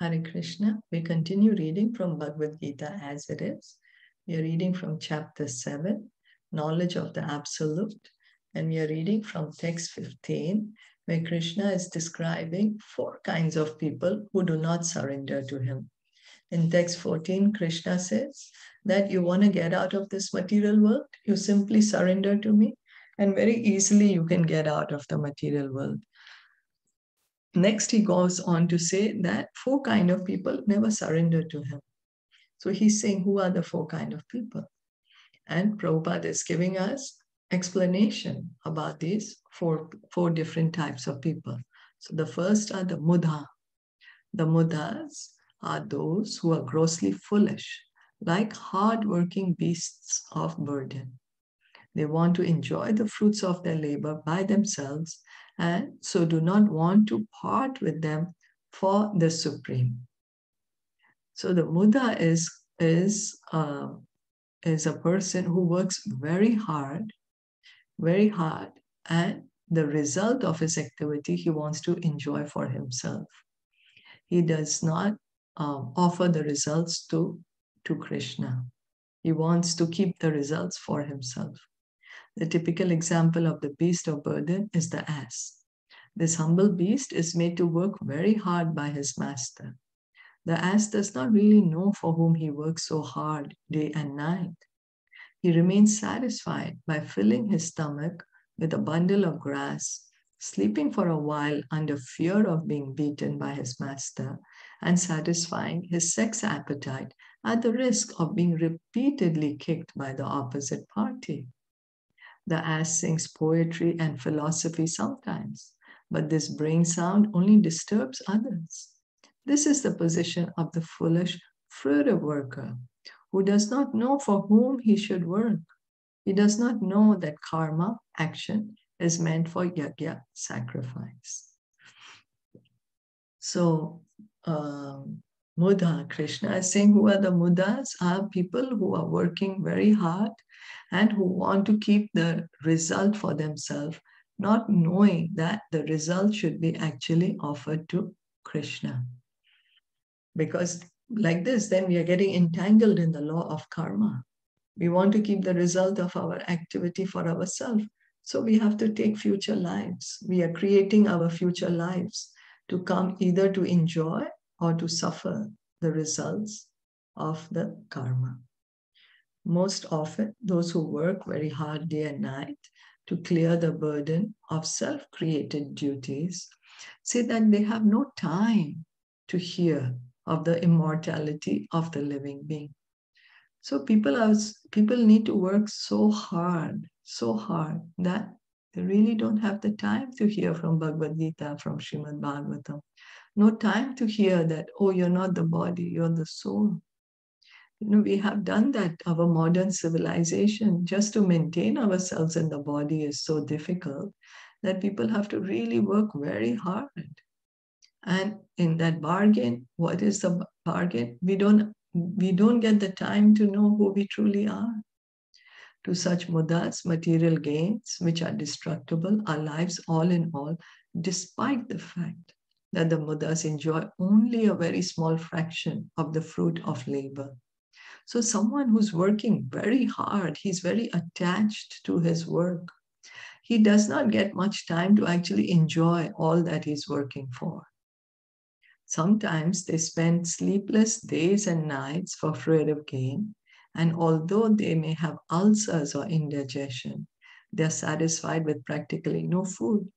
Hare Krishna. We continue reading from Bhagavad Gita as it is. We are reading from chapter 7, Knowledge of the Absolute. And we are reading from text 15, where Krishna is describing 4 kinds of people who do not surrender to him. In text 14, Krishna says that you want to get out of this material world, you simply surrender to me, and very easily you can get out of the material world. Next, he goes on to say that 4 kinds of people never surrender to him. So he's saying, who are the 4 kinds of people? And Prabhupada is giving us explanation about these four different types of people. So the first are the Mudha. The Mudhas are those who are grossly foolish, like hard-working beasts of burden. They want to enjoy the fruits of their labor by themselves and so do not want to part with them for the Supreme. So the Mudha is a person who works very hard, and the result of his activity he wants to enjoy for himself. He does not offer the results to Krishna. He wants to keep the results for himself. The typical example of the beast of burden is the ass. This humble beast is made to work very hard by his master. The ass does not really know for whom he works so hard day and night. He remains satisfied by filling his stomach with a bundle of grass, sleeping for a while under fear of being beaten by his master, and satisfying his sex appetite at the risk of being repeatedly kicked by the opposite party. The ass sings poetry and philosophy sometimes, but this brain sound only disturbs others. This is the position of the foolish, fruitive worker who does not know for whom he should work. He does not know that karma, action, is meant for yajna, sacrifice. So, Mudha, Krishna is saying, who are the Mudhas? Are people who are working very hard and who want to keep the result for themselves, not knowing that the result should be actually offered to Krishna. Because like this, then we are getting entangled in the law of karma. We want to keep the result of our activity for ourselves. So we have to take future lives. We are creating our future lives to come either to enjoy or to suffer the results of the karma. Most often, those who work very hard day and night to clear the burden of self-created duties say that they have no time to hear of the immortality of the living being. So people need to work so hard that they really don't have the time to hear from Bhagavad Gita, from Srimad Bhagavatam. No time to hear that, oh, you're not the body, you're the soul. We have done that. Our modern civilization, just to maintain ourselves in the body is so difficult that people have to really work very hard. And in that bargain, what is the bargain? We don't get the time to know who we truly are. To such mudhas, material gains, which are destructible, are lives all in all, despite the fact that the mudhas enjoy only a very small fraction of the fruit of labor. So someone who's working very hard, he's very attached to his work. He does not get much time to actually enjoy all that he's working for. Sometimes they spend sleepless days and nights for fruitive gain, and although they may have ulcers or indigestion, they're satisfied with practically no food.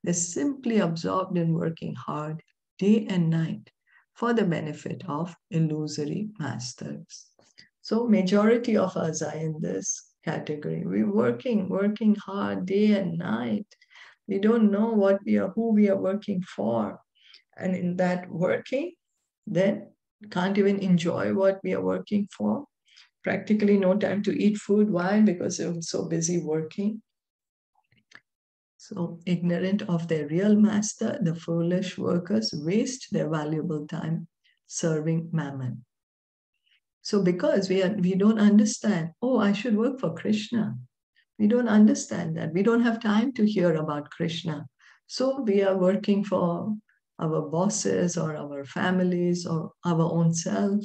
They're simply absorbed in working hard day and night for the benefit of illusory masters. So majority of us are in this category. We're working hard day and night. We don't know who we are working for. And in that working, then can't even enjoy what we are working for. Practically no time to eat food. Why? Because they're so busy working. So ignorant of their real master, the foolish workers waste their valuable time serving mammon. So because we don't understand, oh, I should work for Krishna. We don't understand that. We don't have time to hear about Krishna. So we are working for our bosses or our families or our own self.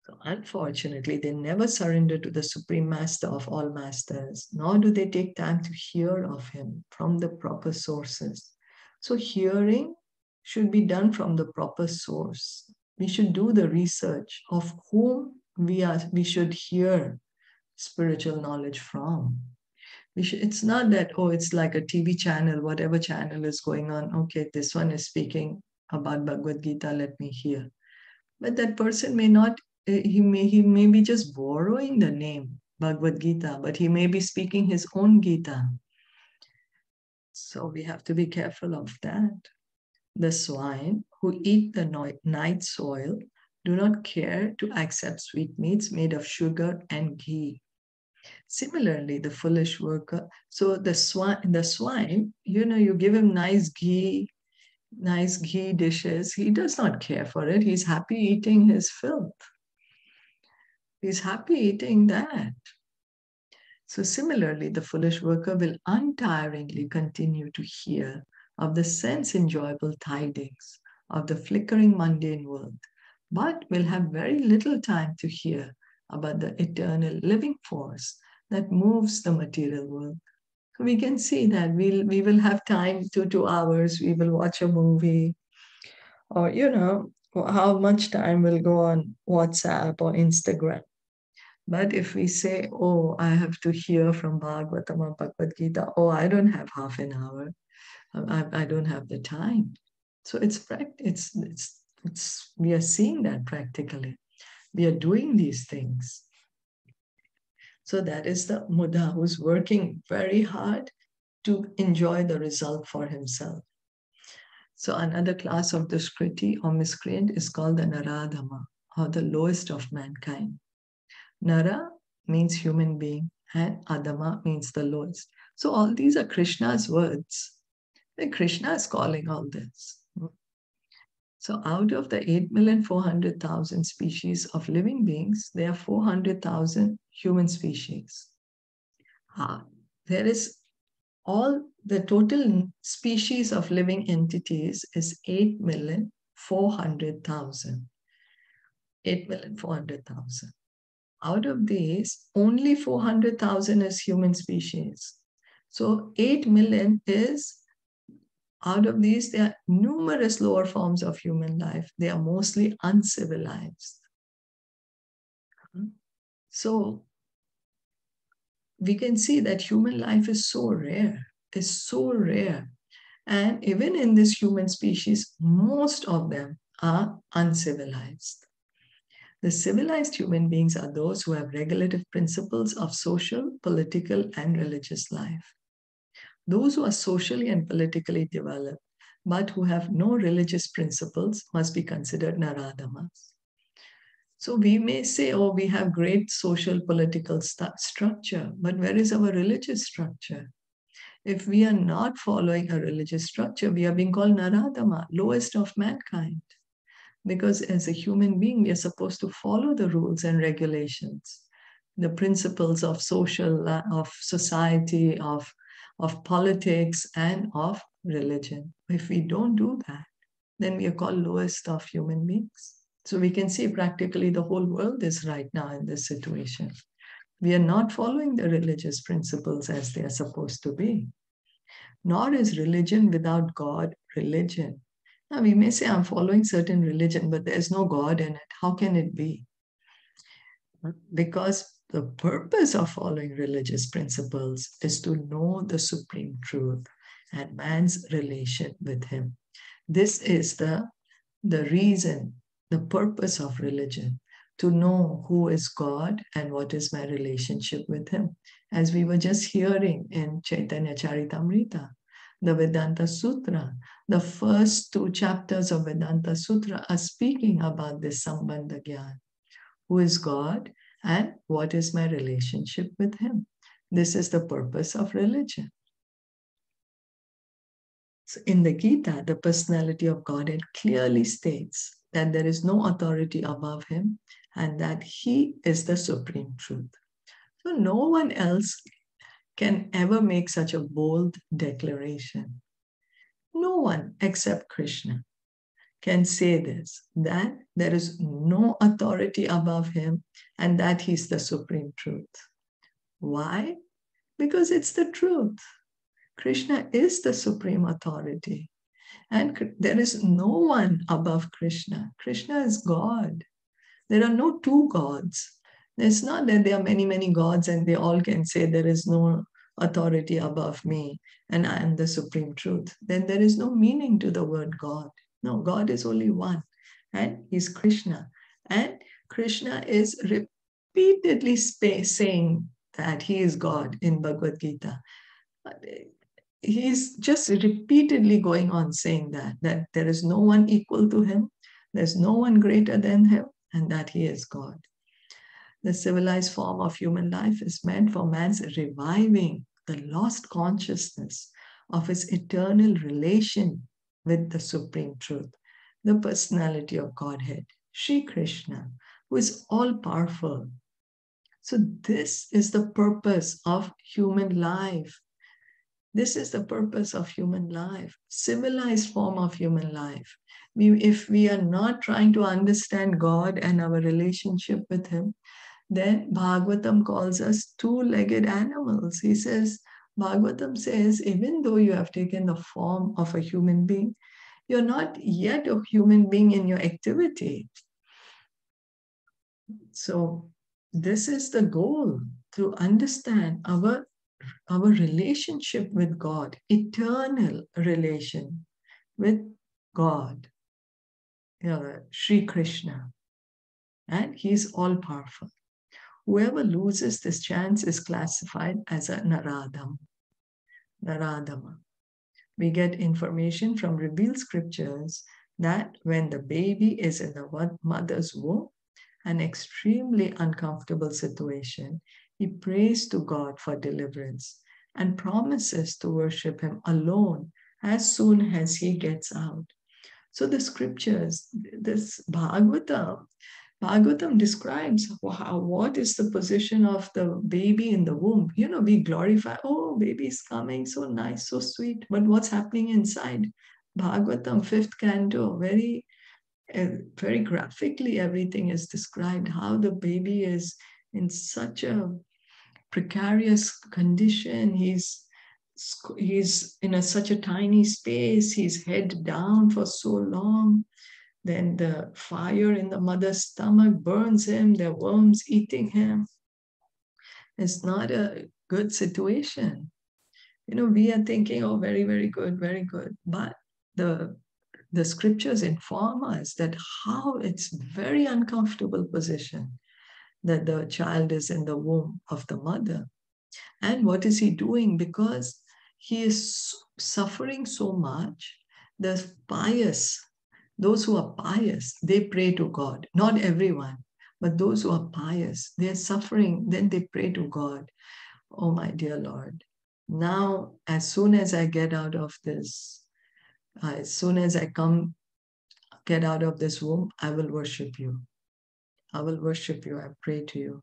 So unfortunately, they never surrender to the Supreme Master of all masters, nor do they take time to hear of him from the proper sources. So hearing should be done from the proper source. We should do the research of whom we should hear spiritual knowledge from. It's not that, oh, it's like a TV channel, whatever channel is going on. Okay, this one is speaking about Bhagavad Gita, let me hear. But that person may not, he may be just borrowing the name Bhagavad Gita, but he may be speaking his own Gita. So we have to be careful of that. The swine who eat the night soil do not care to accept sweetmeats made of sugar and ghee. Similarly, the foolish worker, so the swine, you give him nice ghee dishes. He does not care for it. He's happy eating his filth. He's happy eating that. So similarly, the foolish worker will untiringly continue to hear of the sense-enjoyable tidings of the flickering mundane world, but will have very little time to hear about the eternal living force that moves the material world. So we can see that we will have time, 2 hours, we will watch a movie, or how much time will go on WhatsApp or Instagram. But if we say, oh, I have to hear from Bhagavatam or Bhagavad Gita, oh, I don't have half an hour. I don't have the time. So we are seeing that practically. We are doing these things. So that is the Mudha who's working very hard to enjoy the result for himself. So another class of Duskriti or miscreant is called the Naradama, or the lowest of mankind. Nara means human being and Adama means the lowest. So all these are Krishna's words. And Krishna is calling all this. So out of the 8,400,000 species of living beings, there are 400,000 human species. There is all the total species of living entities is 8,400,000. 8,400,000. Out of these, only 400,000 is human species. So 8 million is, out of these, there are numerous lower forms of human life. They are mostly uncivilized. So we can see that human life is so rare, And even in this human species, most of them are uncivilized. The civilized human beings are those who have regulative principles of social, political, and religious life. Those who are socially and politically developed, but who have no religious principles, must be considered Naradamas. So we may say, oh, we have great social, political structure, but where is our religious structure? If we are not following a religious structure, we are being called Naradama, lowest of mankind. Because as a human being, we are supposed to follow the rules and regulations, the principles of society, of politics, and of religion. If we don't do that, then we are called lowest of human beings. So we can see practically the whole world is right now in this situation. We are not following the religious principles as they are supposed to be. Nor is religion without God religion. Now we may say I'm following certain religion, but there's no God in it. How can it be? Because the purpose of following religious principles is to know the supreme truth and man's relation with him. This is the reason, the purpose of religion, to know who is God and what is my relationship with him. As we were just hearing in Caitanya Caritamrta, the Vedanta Sutra, the first 2 chapters of Vedanta Sutra are speaking about this Sambandha Gyan. Who is God and what is my relationship with him? This is the purpose of religion. So in the Gita, the personality of Godhead clearly states that there is no authority above him and that he is the supreme truth. So no one else can ever make such a bold declaration. No one except Krishna can say this, that there is no authority above him and that he's the supreme truth. Why? Because it's the truth. Krishna is the supreme authority. And there is no one above Krishna. Krishna is God. There are no two gods. It's not that there are many, many gods and they all can say there is no authority above me and I am the supreme truth. Then there is no meaning to the word God. No, God is only one, and he's Krishna. And Krishna is repeatedly saying that he is God in Bhagavad Gita. He's just repeatedly going on saying that there is no one equal to him, there's no one greater than him, and that he is God. The civilized form of human life is meant for man's reviving the lost consciousness of his eternal relation with the Supreme Truth, the personality of Godhead, Sri Krishna, who is all-powerful. So this is the purpose of human life. This is the purpose of human life, civilized form of human life. If we are not trying to understand God and our relationship with him, then Bhagavatam calls us two-legged animals. He says, Bhagavatam says, even though you have taken the form of a human being, you're not yet a human being in your activity. So this is the goal, to understand our relationship with God, eternal relation with God, Sri Krishna. And he's all-powerful. Whoever loses this chance is classified as a Naradama. We get information from revealed scriptures that when the baby is in the mother's womb, an extremely uncomfortable situation, he prays to God for deliverance and promises to worship him alone as soon as he gets out. So the scriptures, this Bhagavatam describes what is the position of the baby in the womb. We glorify, oh, baby's coming, so nice, so sweet. But what's happening inside? Bhagavatam, 5th canto, very graphically, everything is described, how the baby is in such a precarious condition. He's in such a tiny space. He's head down for so long. Then the fire in the mother's stomach burns him. There are worms eating him. It's not a good situation. We are thinking, oh, very, very good, very good. But the scriptures inform us that how it's very uncomfortable position that the child is in the womb of the mother. And what is he doing? Because he is suffering so much. The pious, those who are pious, they pray to God. Not everyone, but those who are pious, they are suffering, then they pray to God. Oh, my dear Lord, now as soon as I get out of this, as soon as I get out of this womb, I will worship you. I will worship you. I pray to you.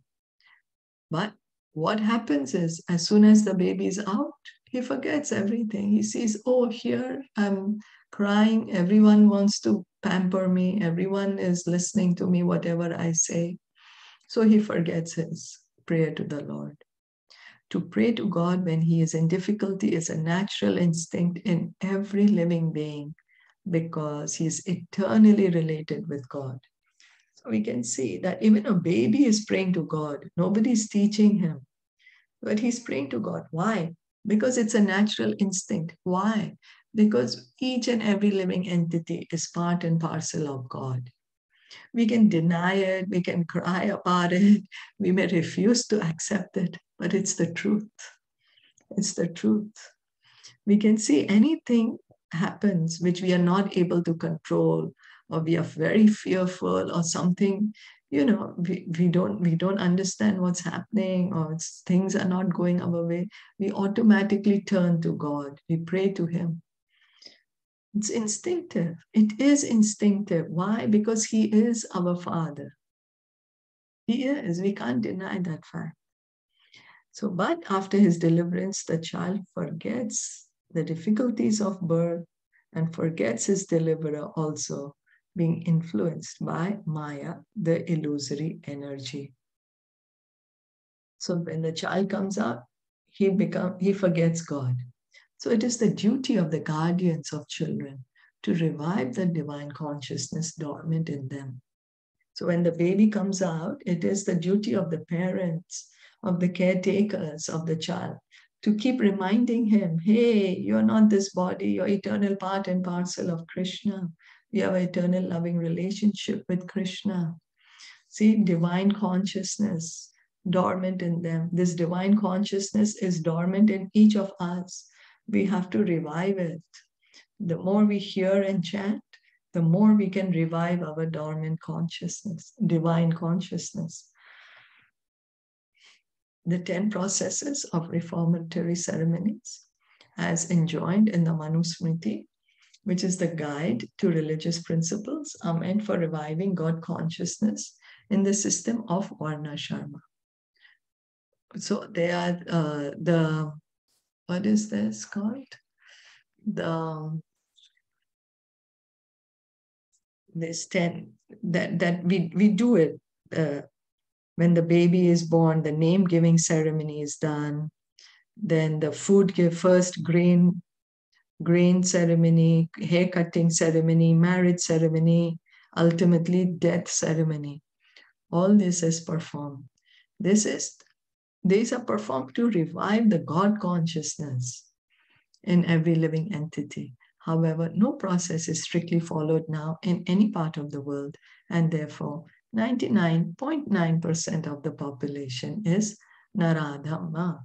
But what happens is, as soon as the baby is out, he forgets everything. He sees, oh, here I'm crying. Everyone wants to pamper me. Everyone is listening to me, whatever I say. So he forgets his prayer to the Lord. To pray to God when he is in difficulty is a natural instinct in every living being because he is eternally related with God. So we can see that even a baby is praying to God. Nobody's teaching him, but he's praying to God. Why? Because it's a natural instinct. Why? Because each and every living entity is part and parcel of God. We can deny it, we can cry about it, we may refuse to accept it, but it's the truth. It's the truth. We can see anything happens which we are not able to control, or we are very fearful, or something, we don't understand what's happening, or things are not going our way. We automatically turn to God. We pray to him. It's instinctive. It is instinctive. Why? Because he is our Father. He is. We can't deny that fact. So, but after his deliverance, the child forgets the difficulties of birth and forgets his deliverer also, being influenced by Maya, the illusory energy. So when the child comes out, he forgets God. So it is the duty of the guardians of children to revive the divine consciousness dormant in them. So when the baby comes out, it is the duty of the parents, of the caretakers of the child, to keep reminding him, hey, you're not this body, you're eternal part and parcel of Krishna. You have an eternal loving relationship with Krishna. See, divine consciousness dormant in them. This divine consciousness is dormant in each of us. We have to revive it. The more we hear and chant, the more we can revive our dormant consciousness, divine consciousness. The 10 processes of reformatory ceremonies, as enjoined in the Manusmriti, which is the guide to religious principles, are meant for reviving God consciousness in the system of Varna Sharma. So they are what is this called? This 10, that we do it when the baby is born, the name giving ceremony is done. Then the first grain ceremony, hair cutting ceremony, marriage ceremony, ultimately death ceremony. All this is performed. These are performed to revive the God consciousness in every living entity. However, no process is strictly followed now in any part of the world, and therefore 99.9% of the population is Naradhamma.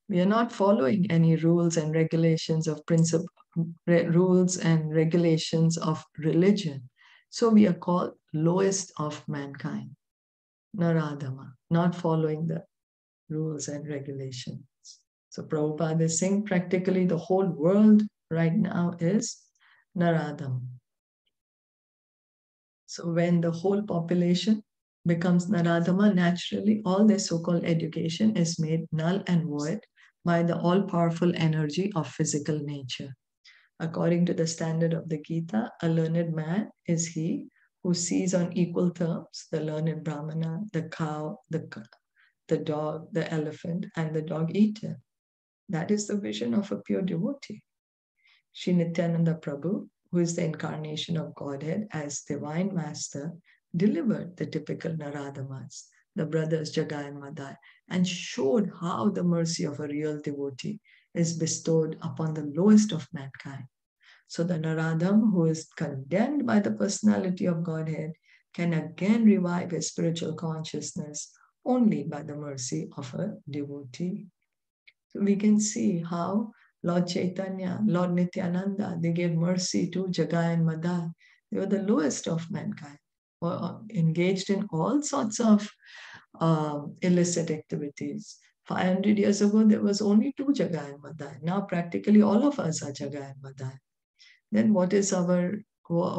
We are not following any rules and regulations of rules and regulations of religion. So we are called lowest of mankind, Naradhamma, not following the rules and regulations. So Prabhupada is saying practically the whole world right now is Naradhamma. So when the whole population becomes Naradhamma, naturally all their so-called education is made null and void by the all-powerful energy of physical nature. According to the standard of the Gita, a learned man is he who sees on equal terms the learned Brahmana, the cow, the dog, the elephant, and the dog eater. That is the vision of a pure devotee. Sri Nityananda Prabhu, who is the incarnation of Godhead as Divine Master, delivered the typical Naradamas, the brothers Jagai and Madai, and showed how the mercy of a real devotee is bestowed upon the lowest of mankind. So the Naradam, who is condemned by the personality of Godhead, can again revive his spiritual consciousness only by the mercy of a devotee. So we can see how Lord Caitanya, Lord Nityananda, they gave mercy to Jagai and Madai. They were the lowest of mankind, were engaged in all sorts of illicit activities. 500 years ago, there was only 2 Jagai and Madai. Now practically all of us are Jagai and Madai. Then what is our hope?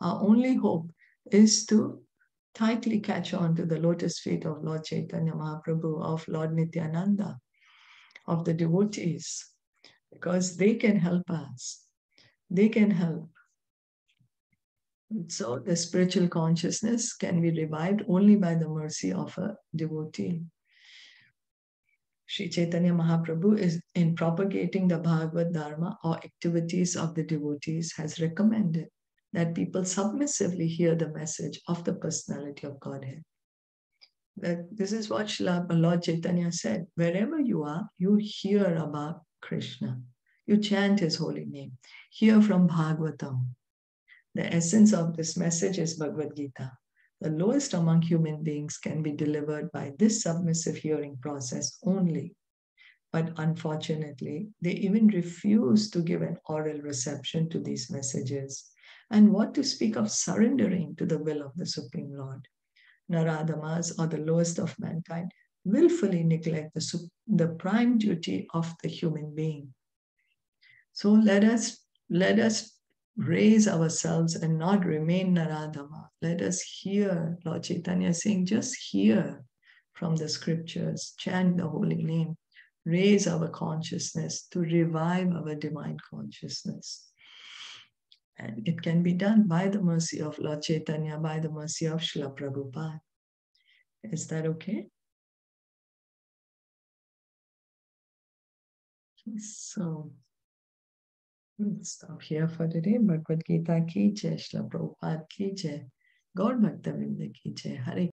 Our only hope is to tightly catch on to the lotus feet of Lord Chaitanya Mahaprabhu, of Lord Nityananda, of the devotees, because they can help us. They can help. So the spiritual consciousness can be revived only by the mercy of a devotee. Sri Chaitanya Mahaprabhu is in propagating the Bhagavad Dharma or activities of the devotees has recommended that people submissively hear the message of the personality of Godhead. This is what Lord Chaitanya said. Wherever you are, you hear about Krishna. You chant his holy name. Hear from Bhagavatam. The essence of this message is Bhagavad Gita. The lowest among human beings can be delivered by this submissive hearing process only. But unfortunately, they even refuse to give an oral reception to these messages. And what to speak of surrendering to the will of the Supreme Lord? Naradamas, or the lowest of mankind, willfully neglect the prime duty of the human being. So let us raise ourselves and not remain Naradama. Let us hear, Lord Chaitanya saying, just hear from the scriptures, chant the holy name, raise our consciousness, to revive our divine consciousness. And it can be done by the mercy of Lord Chaitanya, by the mercy of Srila Prabhupada. Is that okay? So, we'll stop here for today. Bhagavad Gita ki jai, Srila Prabhupada ki jai, Gaur Bhakta Vrinda ki jai. Hare